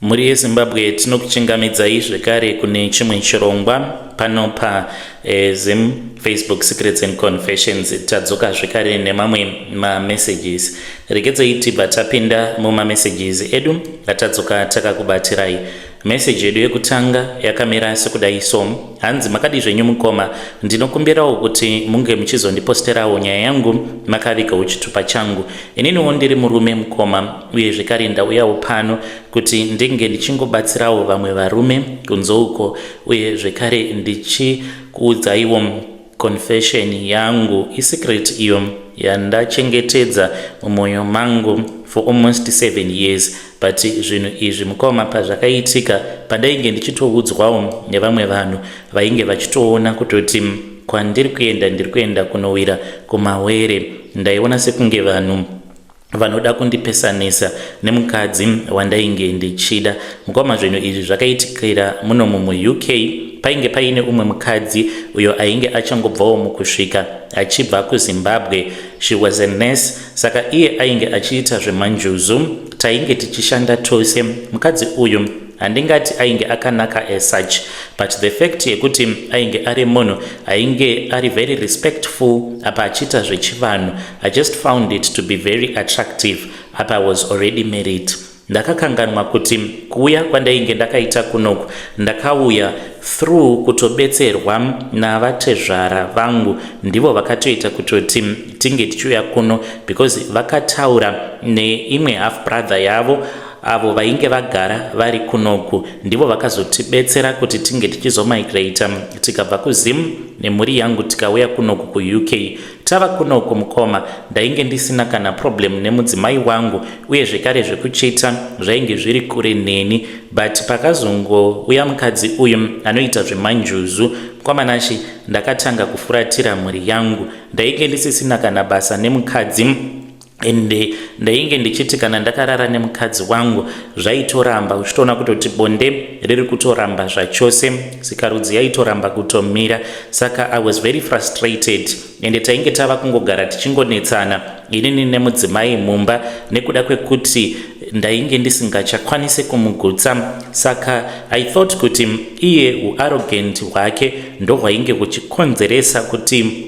Muri yeZimbabwe tinokuchingamidzai zvekare kune chimwe chirongwa pano Zim Facebook Secrets and Confessions. Tadzoka zvekare nemamwe messages. Regedzai tibva tapinda messages edu atadzoka takakubatirai. Message yedu yekutanga yakamira sekudai so: hanzi makadi zvenyu mukoma, ndinokumbirawo kuti munge muchizondiposterawo nyaya yangu makaviga chitupa changu. Ininiwo ndiri murume mukoma uye zvekare ndauyawo pano kuti ndinge ndichingobatsirawo vamwe varume kunze uko, uye zvekare ndichikuudzaiwo confession yangu, secret iyo yandachengetedza mumwoyo mangu for almost 7 years. But zvinhu izvi mukoma pazvakaitika padainge ndichitoudzwawo nevamwe vanhu vainge vachitoona kutoti kwandiri kuenda kunowira kumawere. Ndaiona sekunge vanhu vanoda kundipesanisa nemukadzi wandainge ndichida. Mukoma zvinhu izvi zvakaitikira muno UK. Painge paine umwe mukadzi uyo ainge achangobvawo mukusvika achibva kuZimbabwe. She was a nurse, saka iye ainge achiita zvemanjuzu. Tainge tichishanda tose. Mukadzi uyu handingati ainge akanaka as such, but the fact yekuti ainge ari munhu ainge ari very respectful apa achiita zvechivanhu, I just found it to be very attractive. Apa I was already married. Ndakakanganwa kuti kuuya kwandainge ndakaita kunoku ndakauya through kutobetserwa navatezvara vangu, ndivo vakatoita kutoti tinge tichiuya kuno because vakataura neimwe half brother yavo avo vainge vagara vari kunoku, ndivo vakazotibetsera kuti tinge tichizomigrate tikabva kuZim nemhuri yangu tikauya kunoku kuUK. Tava kunoku mukoma, ndainge ndisina kana problem nemudzimai wangu, uye zvekare zvekuchita zvainge zviri kure neni. But pakazongouya mukadzi uyu anoita zvemanjuzu, kwamanashi ndakatanga kufuratira mhuri yangu. Ndainge ndisisina kana basa nemukadzi, ende ndainge ndichiti kana ndakarara nemukadzi wangu zvaitoramba uchitoona kutoti bonde riri kutoramba zvachose, sikarudzi yaitoramba kutomira. Saka I was very frustrated, ende tainge tava kungogara tichingonetsana inini nemudzimai mumba nekuda kwekuti ndainge ndisingachakwanisi kumugutsa. Saka I thought kuti iye uarrogant hwake ndo hwainge kuchikonzeresa kuti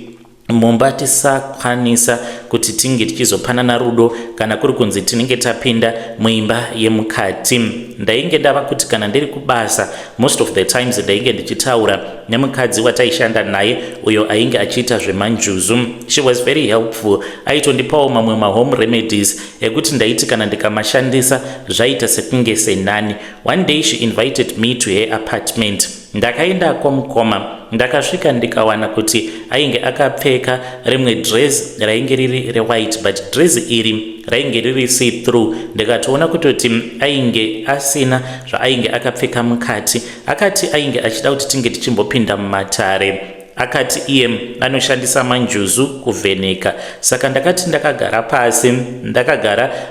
mumba tisakwanisa kuti tinge tichizopanana rudo kana kuri kunzi tinenge tapinda muimba yemukati. Ndainge ndava kuti kana ndiri kubasa most of the times ndainge ndichitaura nemukadzi wataishanda naye uyo ainge achiita zvemanjuzu. She was very helpful. Aitondipawo mamwe home remedies ekuti ndaiti kana ndikamashandisa zvaita sekunge senani. One day she invited me to her apartment. Ndakaenda mukoma, ndakasvika ndikawana kuti ainge akapfeka rimwe dress rainge riri rewhite, but dress iri rainge riri see through. Ndikatoona kutoti ainge asina zvaainge akapfeka mukati. Akati ainge achida kuti tinge tichimbopinda mumatare. Akati iye anoshandisa manjuzu kuvheneka. Saka ndakati ndakagara pasi,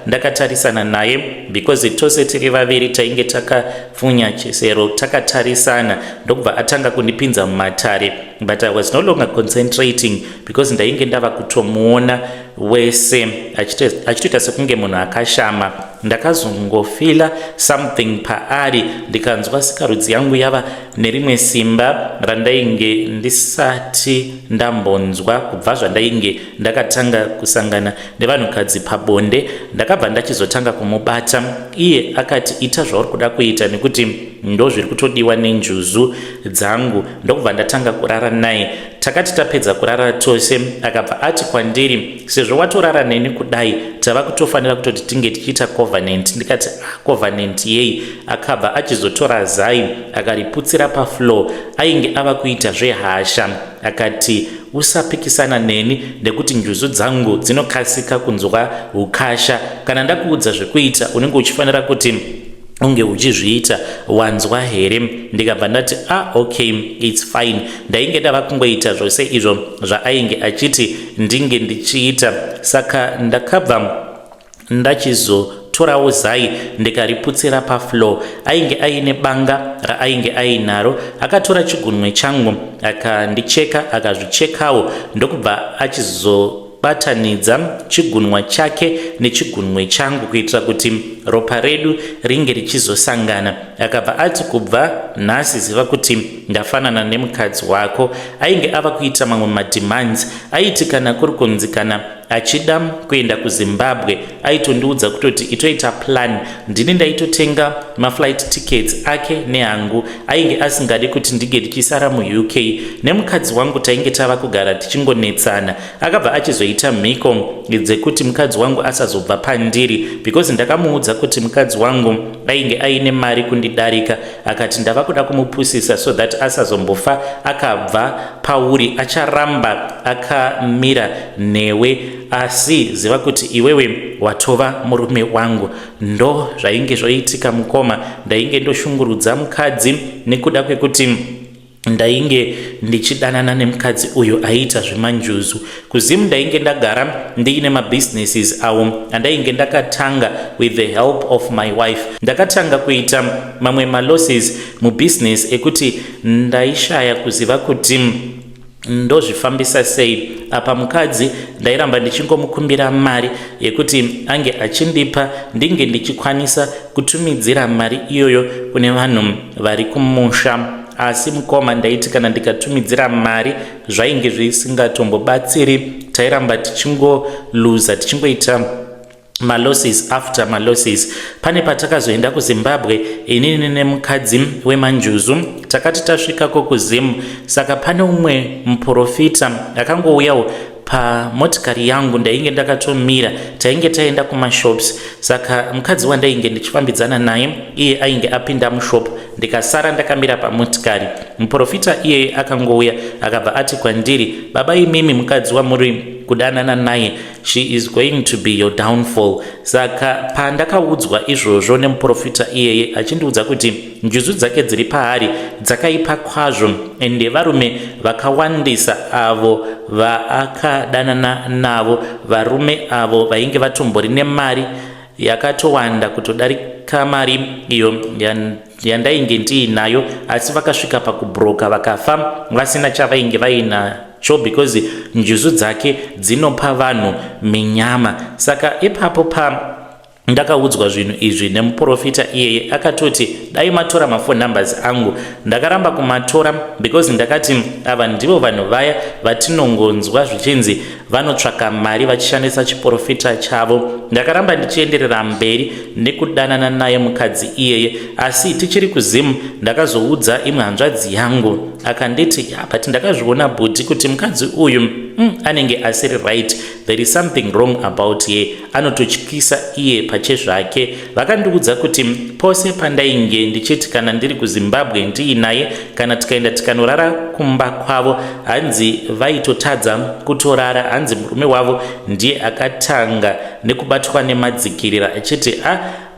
ndakatarisana naye because tose tiri vaviri tainge takafunya chisero takatarisana, ndokubva atanga kundipinza mumatare. But I was no longer concentrating because ndainge ndava kutomuona wese achitoita sekunge munhu akashama. Ndakazongofila something paari, ndikanzwa sikarudzi yangu yava nerimwe simba randainge ndisati ndambonzwa kubva zvandainge ndakatanga kusangana nevanhukadzi pabonde. Ndakabva ndachizotanga kumubata. Iye akati ita zvauri kuda kuita nekuti ndo zviri kutodiwa nenjuzu dzangu. Ndokubva ndatanga kurara naye. Takati tapedza kurara tose, akabva ati kwandiri, sezvo watorara neni kudai tava kutofanira kutoti tinge tichiita covenant. Ndikati covenant yei? Akabva achizotora zai akariputsira pafloor. Ainge ava kuita zvehasha. Akati usapikisana neni nekuti njuzu dzangu dzinokasika kunzwa ukasha. Kana ndakuudza zvekuita unenge uchifanira kuti unge uchizviita, wanzwa here? Ndikabva ndati okay, it's fine. Ndainge ndava kungoita zvose izvo zvaainge achiti ndinge ndichiita. Saka ndakabva ndachizotorawo zai ndikariputsira pafloor. Ainge aine banga raainge ainaro. Akatora chigunwe changu akandicheka, akazvichekawo, ndokubva kuzobatanidza chigunwa chake nechigunwe changu kuitira kuti ropa redu ringe richizosangana. Akabva ati kubva nhasi ziva kuti ndafanana nemukadzi wako. Ainge ava kuita mamwe mademands. Aiti kana kuri kunzi kana achida kuenda kuZimbabwe aitondiudza kutoti itoita plan, ndini ndaitotenga maflight tickets ake nehangu. Ainge asingadi kuti ndige ndichisara muUK nemukadzi wangu tainge tava kugara tichingonetsana. Akabva achizoita mhiko dzekuti mukadzi wangu asazobva pandiri because ndakamuudza kuti mukadzi wangu ainge aine mari kundidarika. Akati ndava kuda kumupusisa so that asazombofa akabva pauri, acharamba akamira newe, asi ziva kuti iwewe watova murume wangu. Ndo zvainge zvoitika mukoma. Ndainge ndoshungurudza mukadzi nekuda kwekuti ndainge ndichidanana nemukadzi uyo aita zvemanjuzu. Kuzimu ndainge ndagara ndiine mabusinesses awo andainge ndakatanga with the help of my wife. Ndakatanga kuita mamwe malosses mubusiness ekuti ndaishaya kuziva kuti ndozvifambisa sei. Apa mukadzi ndairamba ndichingomukumbira mari yekuti ange achindipa ndinge ndichikwanisa kutumidzira mari iyoyo kune vanhu vari kumusha. Asi mukoma ndaiti kana ndikatumidzira mari zvainge zvisingatombobatsiri. Tairamba tichingoluza, tichingoita malosses after malosses. Pane patakazoenda kuZimbabwe inini nemukadzi wemanjuzu takati tasvikako kuZimu. Saka pane umwe muprofita akangouyawo pamotikari yangu ndainge ndakatomira. Tainge taenda kumashops. Saka mukadzi wandainge ndichifambidzana naye iye ainge apinda mushop, ndikasara ndakamira pamotikari. Muprofita iye akangouya akabva ati kwandiri, baba imimi mukadzi wamuri kudanana naye, she is going to be your downfall. Saka pandakaudzwa izvozvo nemuprofita iyeye achindiudza kuti njuzu dzake dziri pahari dzakaipa kwazvo ende varume vakawandisa avo vaakadanana navo, varume avo vainge vatombori nemari yakatowanda kutodarika mari iyo yandainge ndiinayo, asi vakasvika pakubroka vakafa vasina chavainge vainacho because njuzu dzake dzinopa vanhu minyama. Saka ipapo ndakaudzwa zvinhu izvi nemuprofita iyeye akatoti dai matora mafone numbers angu. Ndakaramba kumatora because ndakati ava ndivo vanhu vaya vatinongonzwa zvichinzi vanotsvaka mari vachishandisa chiprofita chavo. Ndakaramba ndichienderera mberi nekudanana naye mukadzi iyeye, asi tichiri kuZimu ndakazoudza imwe hanzvadzi yangu akanditi but ndakazviona bhuti kuti mukadzi uyu anenge asiri right, there is something wrong about ye, anototyisa iye pachezvake. Vakandiudza kuti pose pandainge ndichiti kana ndiri kuZimbabwe ndiinaye kana tikaenda tikanorara kumba kwavo hanzi vaitotadza kutorara. Hanzi murume wavo ndiye akatanga nekubatwa nemadzikirira achiti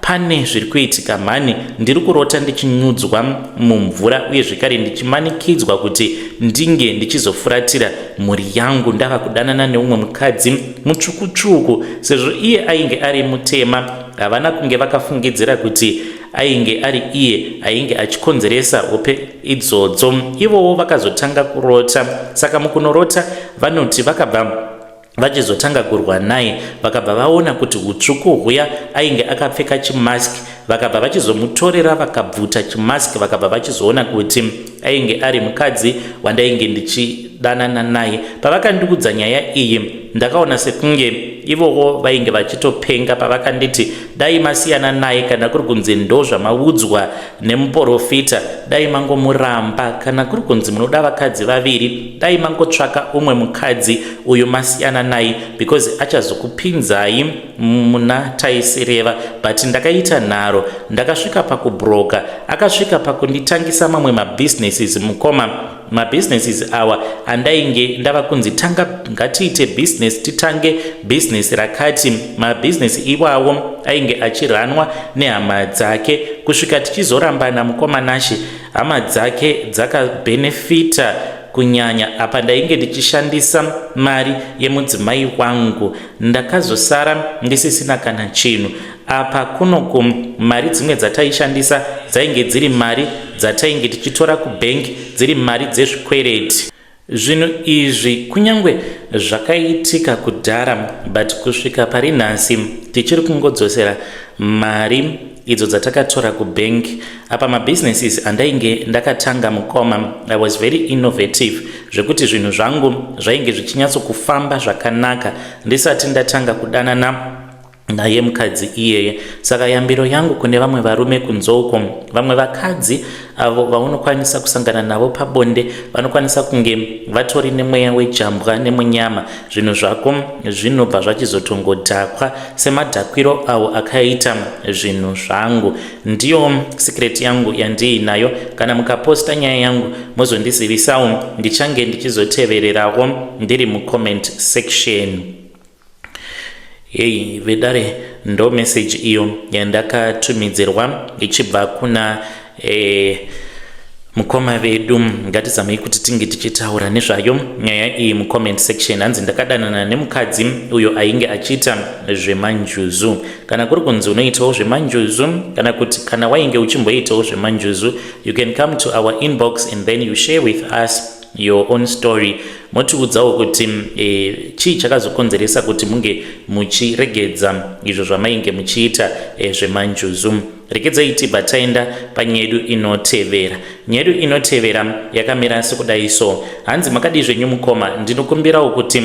pane zviri kuitika mhani, ndiri kurota ndichinyudzwa mumvura uye zvekare ndichimanikidzwa kuti ndinge ndichizofuratira mhuri yangu ndava kudanana neumwe mukadzi mutsvuku-tsvuku. Sezvo iye ainge ari mutema, havana kunge vakafungidzira kuti ainge ari iye ainge achikonzeresa hope idzodzo. Ivowo vakazotanga kurota. Saka mukunorota vanoti vakabva vachizotanga kurwa naye, vakabva vaona kuti utsvuku huya ainge akapfeka chimask, vakabva vachizomutorera vakabvuta chimask, vakabva vachizoona kuti ainge ari mukadzi wandainge ndichidanana naye. Pavakandiudza nyaya iyi ndakaona sekunge ivowo vainge vachitopenga pavakanditi dai masiyana naye kana kuri kunzi ndo zvamaudzwa nemuprofita, dai mangomuramba, kana kuri kunzi munoda vakadzi vaviri dai mangotsvaka umwe mukadzi uyu masiyana naye because achazokupinzai muna taisireva. But ndakaita nharo, ndakasvika pakubroka, akasvika pakunditangisa mamwe mabusinesses mukoma. Mabusinesses awa andainge ndava kunzi tanga ngatiite business, titange business rakati. Mabusiness iwawo ainge achiranwa nehama dzake kusvika tichizorambana mukoma nashi. Hama dzake dzakabenefita kunyanya apa ndainge ndichishandisa mari yemudzimai wangu, ndakazosara ndisisina kana chinhu. Apa kunoku mari dzimwe dzataishandisa dzainge dziri mari dzatainge tichitora kubank, dziri mari dzezvikwereti. Zvinhu izvi kunyangwe zvakaitika kudhara, but kusvika pari nhasi tichiri kungodzosera mari idzo dzatakatora kubank. Apa mabusinesses andainge ndakatanga mukoma, I was very innovative zvekuti zvinhu zvangu zvainge zvichinyatso-kufamba zvakanaka ndisati ndatanga kudanana naye mukadzi iyeye. Saka yambiro yangu kune vamwe varume kunzoko, vamwe vakadzi avo vaunokwanisa kusangana navo pabonde, vanokwanisa kunge vatori nemweya wejambwa nemunyama, zvinhu zvako zvinobva zvachizotongodhakwa semadhakwiro avo akaita zvinhu zvangu. Ndiyo secret yangu yandiinayo. Kana mukaposta nyaya yangu mozondizivisawo, ndichange ndichizotevererawo ndiri mucomment section. Hey, vedare ndo message iyo yandakatumidzirwa ichibva kuna mukoma vedu. Ngatizamei kuti tinge tichitaura nezvayo nyaya iyi mucomment section. Hanzi ndakadanana nemukadzi uyo ainge achiita zvemanjuzu. Kana kuri kunzi unoitawo zvemanjuzu, kana kuti kana wainge uchimboitawo zvemanjuzu, you can come to our inbox and then you share with us your own story. Motiudzawo kuti chii chakazokonzeresa kuti munge muchiregedza izvo zvamainge muchiita zvemanjuzu. Regedzai tibva taenda panyedu inotevera. Nyedu inotevera yakamira sekudai so. Hanzi makadi zvenyu mukoma, ndinokumbirawo kuti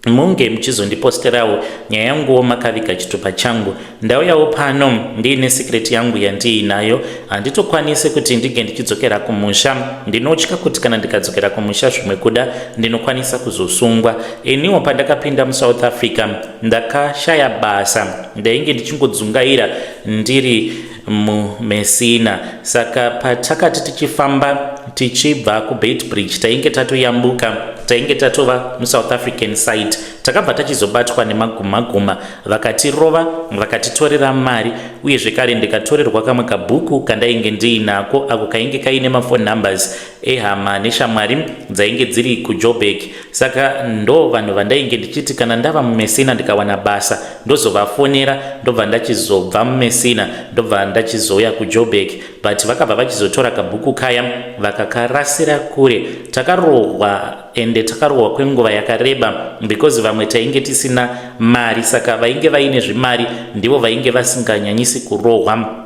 munge muchizondiposterawo nyaya yanguwo makaviga chitupa changu. Ndauyawo pano ndiine secret yangu yandiinayo. Handitokwanise kuti ndige ndichidzokera kumusha. Ndinotya kuti kana ndikadzokera kumusha zvimwe kuda ndinokwanisa kuzosungwa. Eniwo pandakapinda muSouth Africa ndakashaya basa, ndainge ndichingodzungaira ndiri muMessina. Saka patakati tichifamba tichibva kuBeitbridge tainge tatoyambuka, tainge tatova muSouth African side, takabva tachizobatwa nemagumaguma, vakatirova vakatitorera mari, uye zvekare ndikatorerwa kamwe kabhuku kandainge ndiinako ako kainge kaine mafone numbers ehama neshamwari dzainge dziri kuJoburg. Saka ndo vanhu vandainge ndichiti kana ndava muMessina ndikawana basa ndozovafonera, ndobva ndachizobva muMessina ndobva ndachizouya kuJoburg. But vakabva vachizotora kabhuku kaya vakakarasira kure. Takarohwa, ende takarohwa kwenguva yakareba because vamwe tainge tisina mari, saka vainge vaine zvimari ndivo vainge vasinganyanyisi kurohwa.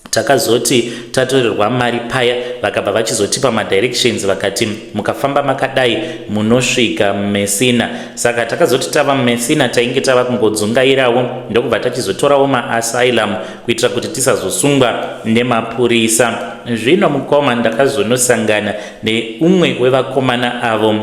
Takazoti tatorerwa mari paya, vakabva vachizotipa madirections vakati mukafamba makadai munosvika muMessina. Saka takazoti tava muMessina tainge tava kungodzungairawo, ndokubva tachizotorawo maasylum kuitira kuti tisazosungwa nemapurisa. Zvino mukoma ndakazonosangana neumwe wevakomana avo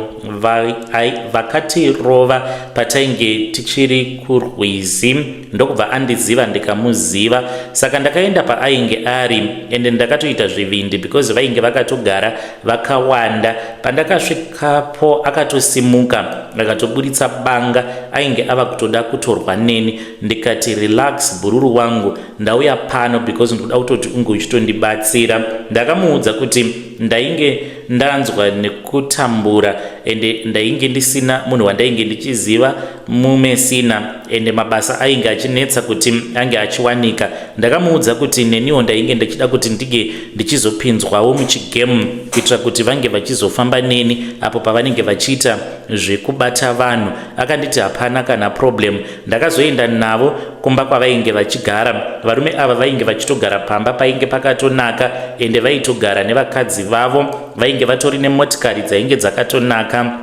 vakatirova patainge tichiri kurwizi, ndokubva andiziva ndikamuziva. Saka ndakaenda paainge ari ende ndakatoita zvivindi because vainge vakatogara vakawanda. Pandakasvikapo akatosimuka akatoburitsa banga, ainge ava kutoda kutorwa neni. Ndikati relax bururu wangu, ndauya pano because ndoda kutoti unge uchitondibatsira. Ndakamuudza kuti ndainge ndanzwa nekutambura ende ndainge ndisina munhu wandainge ndichiziva muMessina ende mabasa ainge achinetsa kuti ange achiwanika. Ndakamuudza kuti neniwo ndainge ndichida kuti ndige ndichizopinzwawo muchigemu kuitira kuti vange vachizofamba neni apo pavanenge vachiita zvekubata vanhu. Akanditi hapana kana problem. Ndakazoenda navo kumba kwavainge vachigara. Varume ava vainge vachitogara pamba painge pakatonaka ende vaitogara nevakadzi vavo, vainge vatori nemotikari dzainge dzakatonaka.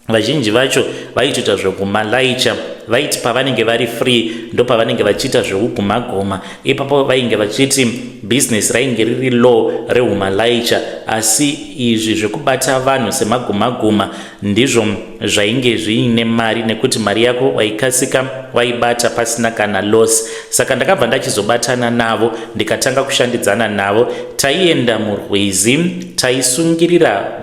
Vazhinji vacho vaitoita zvekumalaicha, vaiti pavanenge vari free ndo pavanenge vachiita zvekugumagoma. Ipapo vainge vachiti business rainge riri low rehumalaicha, asi izvi zvekubata vanhu semagumaguma ndizvo zvainge zviine mari, nekuti mari yako waikasika waibata pasina kana loss. Saka ndakabva ndachizobatana navo ndikatanga kushandidzana navo. Taienda murwizi, taisungirira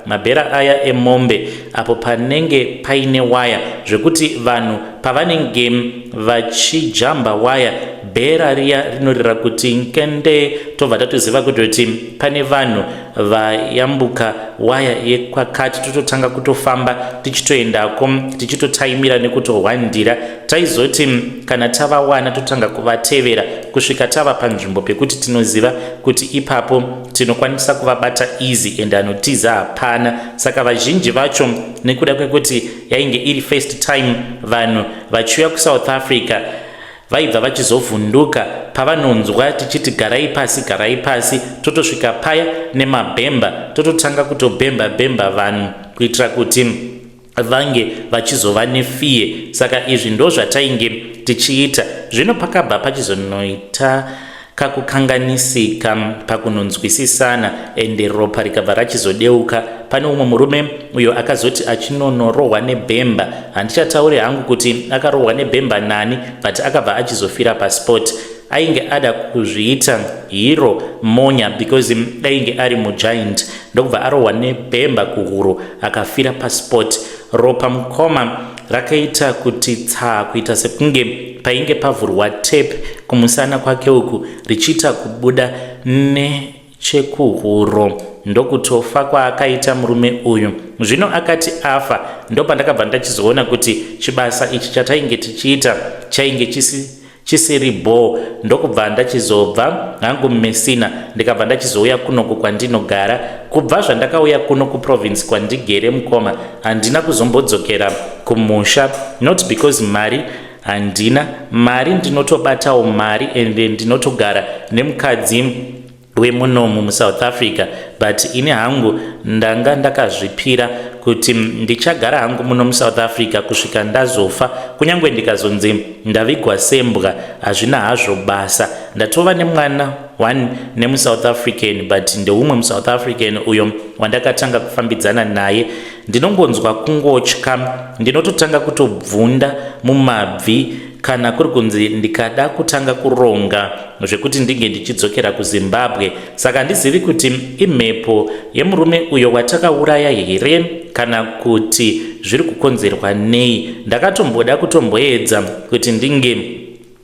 mabhera aya emombe apo panenge paine waya zvekuti vanhu pavanenge vachijamba waya bhera riya rinorira kuti nkende, tobva tatoziva kuti pane vanhu vayambuka waya yekwakati, tototanga kutofamba tichitoendako tichitotaimira nekutohwandira. Taizoti kana tavawana totanga kuvatevera kusvika tava panzvimbo pekuti tinoziva kuti ipapo tinokwanisa kuvabata easy and anotiza hapana. Saka vazhinji vacho nekuda kwekuti yainge iri first time vanhu vachiuya kuSouth Africa vaibva vachizovhunduka pavanonzwa tichiti garai pasi, totosvika paya nemabhemba tototanga kutobhemba vanhu kuitira kuti vange vachizova nefiye. Saka izvi ndo zvatainge tichiita. Zvino pakabva pachizonoita kakukanganisika pakunonzwisisana ende ropa rikabva rachizodeuka. Pane umwe murume uyo akazoti achinonorohwa nebhemba, handichataure hangu kuti akarohwa nebhemba nani, but akabva achizofira pasport. Ainge ada kuzviita hero monya because ainge ari mugiant, ndokubva arohwa nebhemba kuhuro akafira pasport. Ropa mukoma rakaita kuti kuita sekunge painge pavhurwa tape kumusana kwake uku richiita kubuda nechekuhuro. Ndokutofa kwaakaita murume uyu. Zvino akati afa, ndopandakabva ndachizoona kuti chibasa ichi chatainge tichiita chainge chisiri bo. Ndokubva ndachizobva hangu Messina ndikabva ndachizouya kunoku kwandinogara. Kubva zvandakauya kuno kuprovince kwandigere mukoma, handina kuzombodzokera kumusha, not because mari handina. Mari ndinotobatawo mari ende ndinotogara nemukadzi wemunomu muSouth Africa, but ine hangu ndanga ndakazvipira kuti ndichagara hangu muno muSouth Africa kusvika ndazofa. Kunyangwe ndikazonzi ndavigwa sembwa hazvina hazvo basa. Ndatova nemwana one nemuSouth African, but ndeumwe muSouth African uyo wandakatanga kufambidzana naye. Ndinongonzwa kungotya, ndinototanga kutobvunda mumabvi kana kuri kunzi ndikada kutanga kuronga zvekuti ndinge ndichidzokera kuZimbabwe. Saka handizivi kuti imhepo yemurume uyo watakauraya here kana kuti zviri kukonzerwa nei. Ndakatomboda kutomboedza kuti ndinge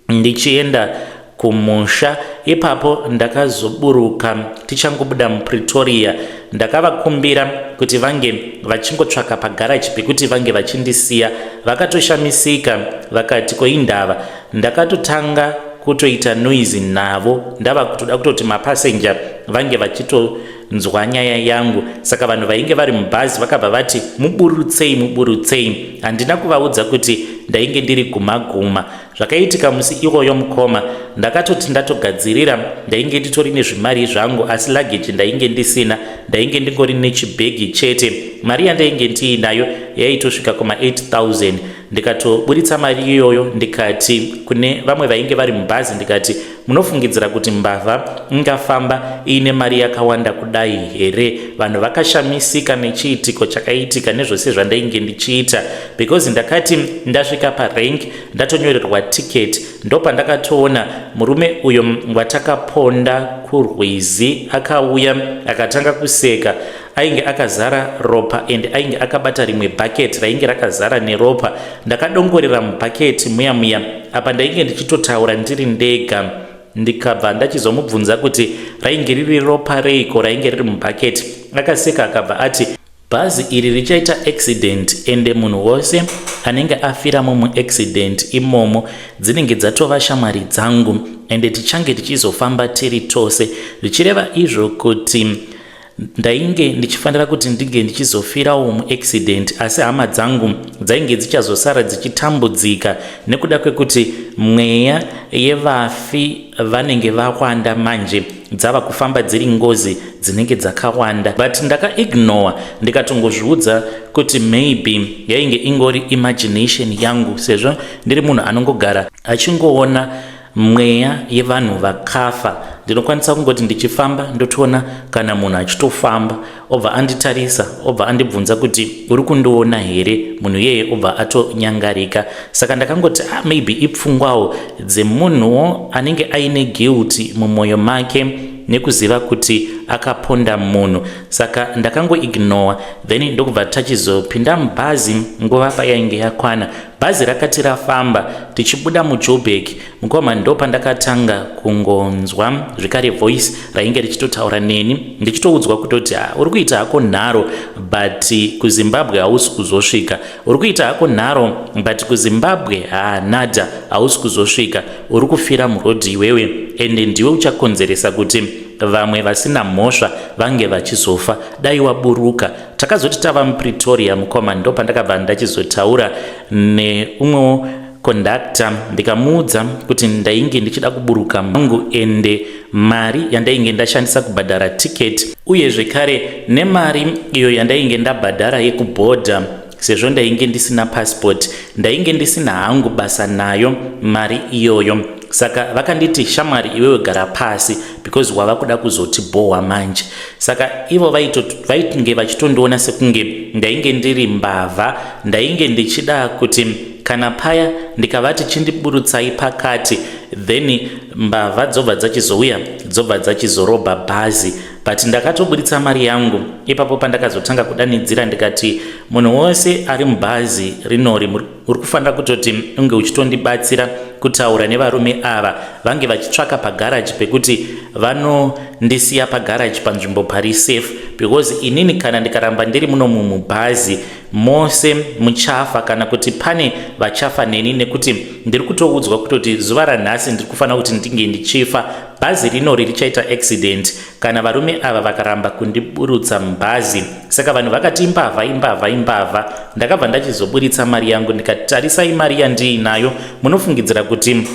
ndichienda kumusha. Ipapo ndakazoburuka tichangobuda muPretoria. Ndakavakumbira kuti vange vachingotsvaka pagaraji pekuti vange vachindisiya. Vakatoshamisika vakati koindava. Ndakatotanga kutoita noise navo, ndava kutoda kutoti mapassenger vange vachitonzwa nyaya yangu. Saka vanhu vainge vari mubhazi vakabva vati muburutsei. Handina kuvaudza kuti ndainge ndiri guma. Zvakaitika musi iwoyo mukoma, ndakatoti ndatogadzirira ndainge nditori nezvimari zvangu, asi luggage ndainge ndisina. Ndainge ndingori nechibhegi chete. Mari yandainge ndiinayo yaitosvika kuma 8,000. Ndikatoburitsa mari iyoyo ndikati kune vamwe vainge vari mubhazi, ndikati munofungidzira kuti mbavha ingafamba ine mari yakawanda kudai here? Vanhu vakashamisika nechiitiko chakaitika nezvose zvandainge ndichiita, because ndakati ndasvika parank ndatonyorerwa ticket. Ndopandakatoona murume uyo watakaponda kurwizi akauya akatanga kuseka. Ainge akazara ropa and ainge akabata rimwe bucket rainge rakazara neropa. Ndakadongorera mubhaketi muya. Apa ndainge ndichitotaura ndiri ndega. Ndikabva ndachizomubvunza kuti rainge riri ropa reiko rainge riri mubhaketi. Akaseka akabva ati bhazi iri richaita accident ende munhu wose anenge afiramo muaccident imomo dzinenge dzatova shamwari dzangu ende tichange tichizofamba tiri tose. Zvichireva izvo kuti ndainge ndichifanira kuti ndinge ndichizofirawo muaccident, asi hama dzangu dzainge dzichazosara dzichitambudzika nekuda kwekuti mweya yevafi vanenge vawanda manje, dzava kufamba dziri ngozi dzinenge dzakawanda. But ndakaignore, ndikatongozviudza kuti maybe yainge ingori imagination yangu, sezvo ndiri munhu anongogara achingoona mweya yevanhu vakafa. Ndinokwanisa kungoti ndichifamba ndotoona kana munhu achitofamba, obva anditarisa, obva andibvunza kuti uri kundiona here, munhu yeye obva atonyangarika. Saka ndakangoti maybe ipfungwawo dzemunhuwo anenge aine guilt mumwoyo make nekuziva kuti akaponda munhu. Saka ndakangoignore, then ndokubva tachizopinda mubhazi nguva payainge yakwana bhazi rakati rafamba tichibuda muJoburg, mukoma ndo pandakatanga kungonzwa zvekare voice rainge richitotaura neni ndichitoudzwa kutoti uri kuita hako nharo but kuZimbabwe hausi kuzosvika, uri kuita hako nharo but kuZimbabwe nada hausi kuzosvika, uri kufira murodhi iwewe ende ndiwe uchakonzeresa kuti vamwe vasina mhosva vange vachizofa dai waburuka. Takazoti tava muPretoria mukoma ndo pandakabva ndachizotaura neumwewo kondakta ndikamuudza kuti ndainge ndichida kuburuka mangu ende mari yandainge ndashandisa kubhadhara tiketi uye zvekare nemari iyo yandainge ndabhadhara yekubhodha sezvo ndainge ndisina passport, ndainge ndisina hangu basa nayo mari iyoyo. Saka vakanditi shamwari iwewe gara pasi because wava kuda kuzotibhohwa manje. Saka ivo vaitinge vachitondiona sekunge ndainge ndiri mbavha, ndainge ndichida kuti kana paya ndikavati chindiburutsai pakati then mbavha dzobva dzachizouya dzobva dzachizorobha bhazi. But ndakatoburitsa mari yangu ipapo pandakazotanga kudanidzira ndikati munhu wose ari mubhazi rinori uri kufanira kutoti unge uchitondibatsira kutaura nevarume ava vange vachitsvaka pagaraji pekuti vanondisiya pagaraji panzvimbo pari safe, because inini kana ndikaramba ndiri muno mubhazi mose muchafa kana kuti pane vachafa neni, nekuti ndiri kutoudzwa kutoti zuva ranhasi ndiri kufanira kuti ndinge ndichifa, bhazi rinori richaita accident kana varume ava vakaramba kundiburutsa mubhazi. Saka vanhu vakati imbavha. Ndakabva ndachizoburitsa mari yangu ndikatarisai mari yandiinayo, munofungidzira kuti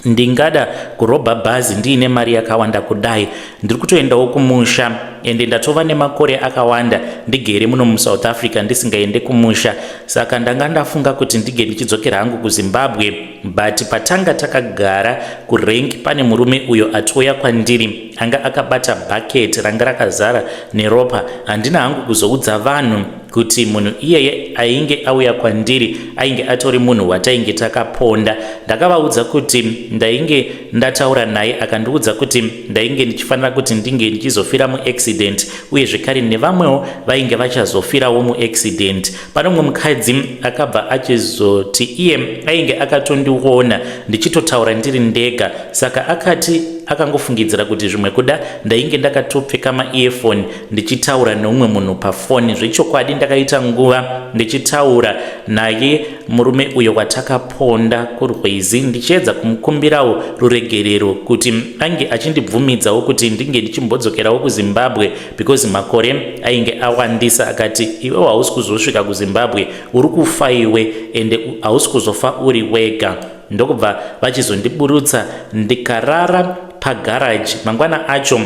ndingada kurobha bhazi ndiine mari yakawanda kudai? Ndiri kutoendawo kumusha ende ndatova nemakore akawanda ndigere muno muSouth Africa ndisingaende kumusha. Saka ndanga ndafunga kuti ndige ndichidzokera hangu kuZimbabwe, but patanga takagara kurengi pane murume uyo atiuya kwandiri anga akabata bucket ranga rakazara neropa. Handina hangu kuzoudza vanhu kuti munhu iyeye ainge auya kwandiri ainge atori munhu watainge takaponda. Ndakavaudza kuti ndainge ndataura naye akandiudza kuti ndainge ndichifanira kuti ndinge ndichizofira muaccident uye zvekare nevamwewo vainge vachazofirawo muaccident. Pane mumwe mukadzi akabva achizoti iye ainge akatondiona ndichitotaura ndiri ndega, saka akati akangofungidzira kuti zvimwe kuda ndainge ndakatopfeka maearphone ndichitaura neumwe munhu pafoni. Zvechokwadi ndakaita nguva ndichitaura naye murume uyo watakaponda kurwizi ndichiedza kumukumbirawo ruregerero kuti ange achindibvumidzawo kuti ndinge ndichimbodzokerawo kuZimbabwe because makore ainge awandisa. Akati iwe hausi kuzosvika kuZimbabwe, uri kufa iwe ende hausi kuzofa uri wega. Ndokubva vachizondiburutsa ndikarara pagaraji. Mangwana acho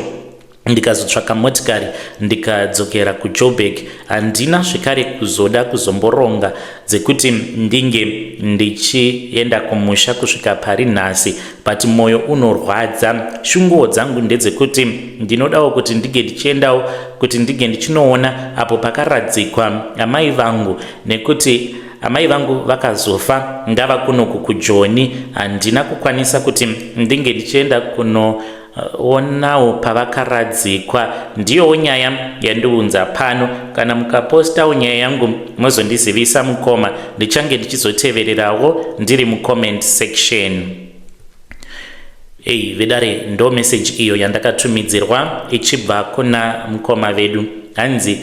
ndikazotsvaka motikari ndikadzokera kuJoburg. Handina zvekare kuzoda kuzomboronga dzekuti ndinge ndichienda kumusha kusvika pari nhasi, but moyo unorwadza. Shunguo dzangu ndedzekuti ndinodawo kuti ndige ndichiendawo kuti ndige ndichinoona apo pakaradzikwa amai vangu, nekuti amai vangu vakazofa ndava kunoku kuJoni. Handina kukwanisa kuti ndinge ndichienda kunoonawo pavakaradzikwa. Ndiyowo nyaya yandiunza pano. Kana mukapostawo nyaya yangu mozondizivisa mukoma, ndichange ndichizotevererawo ndiri mucomment section. Vedare ndo message iyo yandakatumidzirwa ichibva kuna mukoma vedu. Hanzi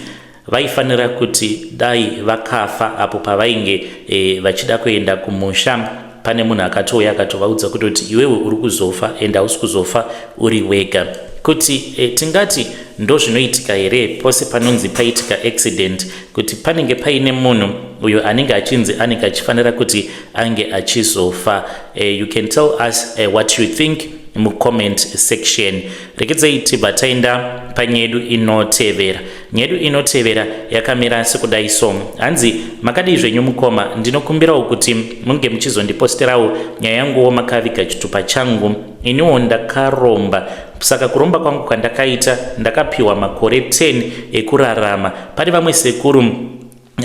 vaifanira kuti dai vakafa apo pavainge vachida kuenda kumusha. Pane munhu akatouya akatovaudza kutoti iwewe uri kuzofa ende hausi kuzofa uri wega. Kuti tingati ndo zvinoitika here pose panonzi paitika accident, kuti panenge paine munhu uyo anenge achinzi anenge achifanira kuti ange achizofa. You can tell us what you think mucomment section. Rekedzai tibva taenda panyedu inotevera. Nyedu inotevera yakamira sekudai so. Hanzi makadii zvenyu mukoma, ndinokumbirawo kuti munge muchizondiposterawo nyaya yanguwo makaviga chitupa changu. Iniwo ndakaromba, saka kuromba kwangu kwandakaita ndakapiwa makore 10 ekurarama. Pane vamwe sekuru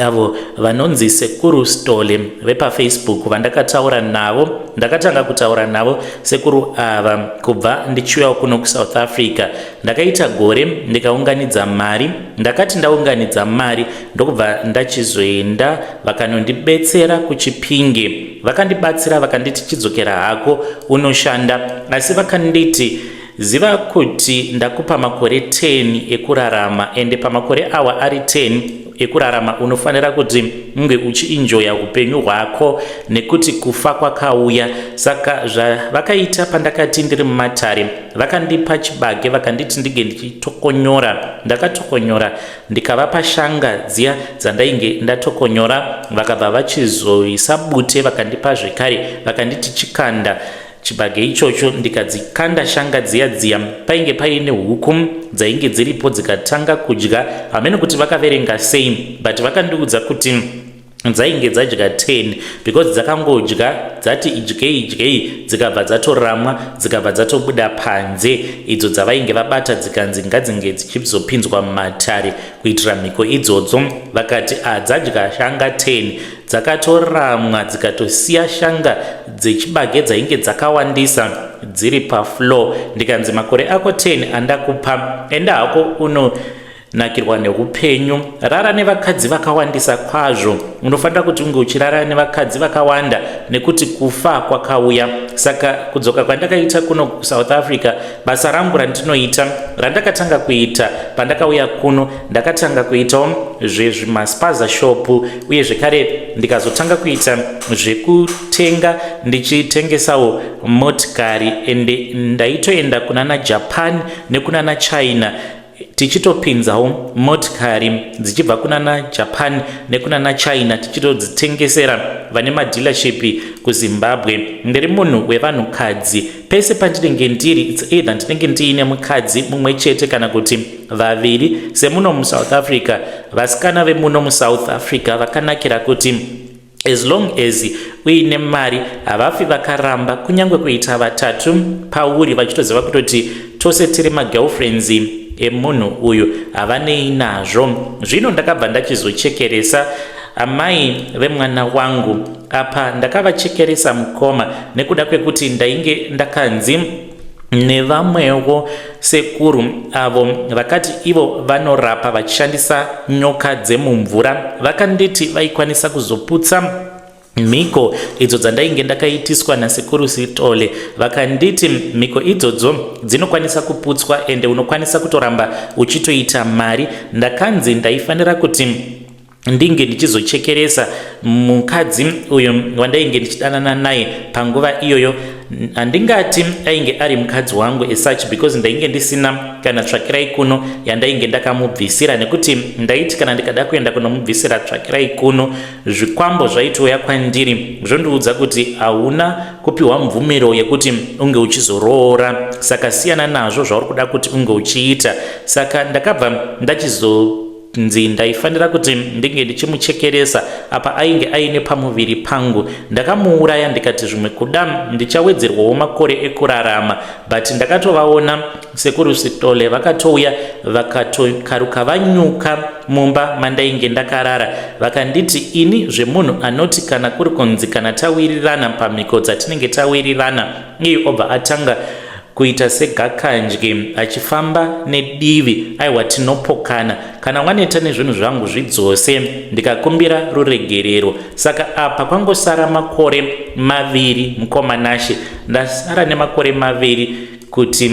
avo vanonzi Sekuru Stole vepafacebook vandakataura navo. Ndakatanga kutaura navo sekuru ava kubva ndichiuya kuno kuSouth Africa. Ndakaita gore ndikaunganidza mari. Ndakati ndaunganidza mari ndokubva ndachizoenda vakanondibetsera kuChipinge. Vakandibatsira vakanditi chidzokera hako unoshanda, asi vakanditi ziva kuti ndakupa makore 10 ekurarama, ende pamakore awa ari 10 ekurarama unofanira kuti unge uchienjoya upenyu hwako nekuti kufa kwakauya. Saka zvavakaita pandakati ndiri mumatare, vakandipa chibage vakanditi ndige ndichitokonyora. Ndakatokonyora ndikavapa shanga dziya dzandainge ndatokonyora, vakabva vachizoisa bute vakandipa zvekare vakanditi chikanda chibage ichocho ndikadzikanda shanga dziya painge paine huku dzainge dziripo dzikatanga kudya. Hamene kuti vakaverenga sei, but vakandiudza kuti dzainge dzadya 10 because dzakangodya dzati idyei dzikabva dzatoramwa dzikabva dzatobuda panze, idzo dzavainge vabata dzikanzi ngadzinge dzichizopinzwa mumatare kuitira mhiko idzodzo. Vakati dzadya shanga 10 dzakatoramwa dzikatosiya shanga dzechibage dzainge dzakawandisa dziri pafloor. Ndikanzi makore ako 10 andakupa, enda hako unonakirwa neupenyu, rara nevakadzi vakawandisa kwazvo. Unofanira kuti unge uchirara nevakadzi vakawanda nekuti kufa kwakauya. Saka kudzoka kwandakaita kuno South Africa, basa rangu randinoita randakatanga kuita pandakauya kuno, ndakatanga kuitawo zvezvimaspaza shop uye zvekare ndikazotanga kuita zvekutenga ndichitengesawo motikari, ende ndaitoenda kunana Japan nekunana China tichitopinzawo motikari dzichibva kunana Japan nekunana China tichitodzitengesera vane madealership kuZimbabwe. Ndiri munhu wevanhukadzi, pese pandinenge ndiri it's either ndinenge ndiine mukadzi mumwe chete kana kuti vaviri. Semuno muSouth Africa, vasikana vemuno muSouth Africa vakanakira kuti as long as uine mari havafi vakaramba kunyange kuita vatatu pauri vachitoziva kutoti tose tiri magirlfriends emunhu uyu havanei nazvo. Zvino ndakabva ndachizochekeresa amai vemwana wangu apa, ndakavachekeresa mukoma nekuda kwekuti ndainge ndakanzi nevamwewo sekuru avo vakati ivo vanorapa vachishandisa nyoka dzemumvura. Vakanditi vaikwanisa kuzoputsa mhiko idzo dzandainge ndakaitiswa naSekuru Stole. Vakanditi mhiko idzodzo dzinokwanisa kuputswa ende unokwanisa kutoramba uchitoita mari. Ndakanzi ndaifanira kuti ndinge ndichizochekeresa mukadzi uyo wandainge ndichidanana naye panguva iyoyo. Handingati ainge ari mukadzi wangu as such because ndainge ndisina kana tsvakirai kuno yandainge ndakamubvisira, nekuti ndaiti kana ndikada kuenda kunomubvisira tsvakirai kuno zvikwambo zvaitouya kwandiri zvondiudza kuti hauna kupiwa mvumiro yekuti unge uchizoroora, saka siyana nazvo zvauri kuda kuti unge uchiita. Saka ndakabva ndachizonzi ndaifanira kuti ndinge ndichimuchekeresa apa ainge aine pamuviri pangu. Ndakamuuraya ndikati zvimwe kuda ndichawedzerwawo makore ekurarama, but ndakatovaona Sekuru Stole vakatouya vakatokaruka vanyuka mumba mandainge ndakarara. Vakanditi ini zvemunhu anoti kana kuri kunzi kana tawirirana pamhiko dzatinenge tawirirana, iye obva atanga kuita segakanje achifamba nedivi, aiwa tinopokana, kana waneta nezvinhu zvangu zvidzose ndikakumbira ruregerero. Saka apa kwangosara makore 2 mukomanashe, ndasara nemakore 2 kuti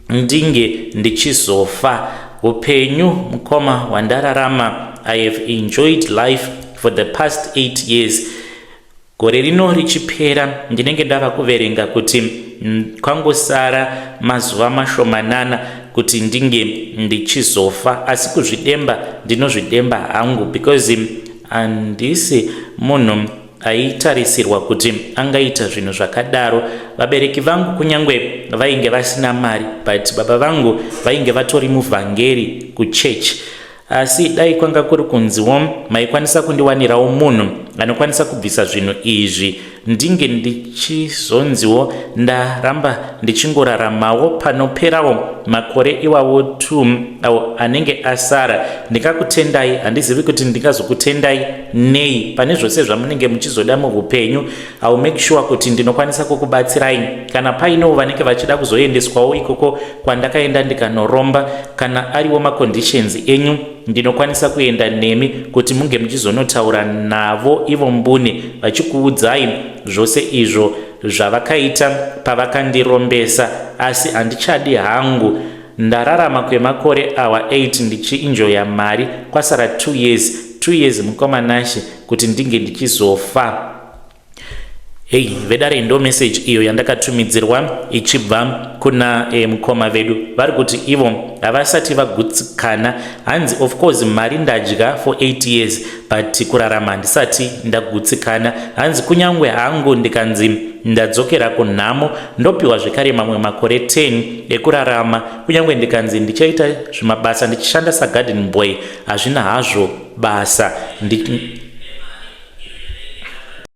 ndinge ndichizofa. Upenyu mukoma wandararama, I have enjoyed life for the past 8 years. Gore rino richipera ndinenge ndava kuverenga kuti kwangosara mazuva mashomanana kuti ndinge ndichizofa, asi kuzvidemba ndinozvidemba hangu because handisi munhu aitarisirwa kuti angaita zvinhu zvakadaro. Vabereki vangu kunyange vainge vasina mari, but baba vangu vainge vatori muvhangeri kuchechi. Asi dai kwanga kuri kunziwo maikwanisa kundiwanirawo munhu anokwanisa kubvisa zvinhu izvi ndinge ndichizonziwo ndaramba ndichingoraramawo panoperawo makore iwawo 2 awo anenge asara. Ndingakutendai, handizivi kuti ndingazokutendai nei pane zvose zvamunenge muchizoda muupenyu. I will make sure kuti ndinokwanisa kukubatsirai kana painowo vanenge vachida kuzoendeswawo ikoko kwandakaenda ndikanoromba, kana ariwo maconditions enyu ndinokwanisa kuenda nemi kuti munge muchizonotaura navo ivo mbune vachikuudzai zvose izvo zvavakaita pavakandirombesa. Asi handichadi hangu ndararama kwemakore awa 8 ndichienjoya mari kwasara 2 years mukomanashi kuti ndinge ndichizofa. Hey, vedare ndo message iyo yandakatumidzirwa ichibva kuna mukoma vedu. Vari kuti ivo havasati vagutsikana. Hanzi of course mari ndadya for 8 years but kurarama handisati ndagutsikana. Hanzi kunyangwe hangu ndikanzi ndadzokera kunhamo ndopiwa zvekare mamwe makore 10 ekurarama, kunyangwe ndikanzi ndichaita zvimabasa ndichishanda sagarden boy, hazvina hazvo basa.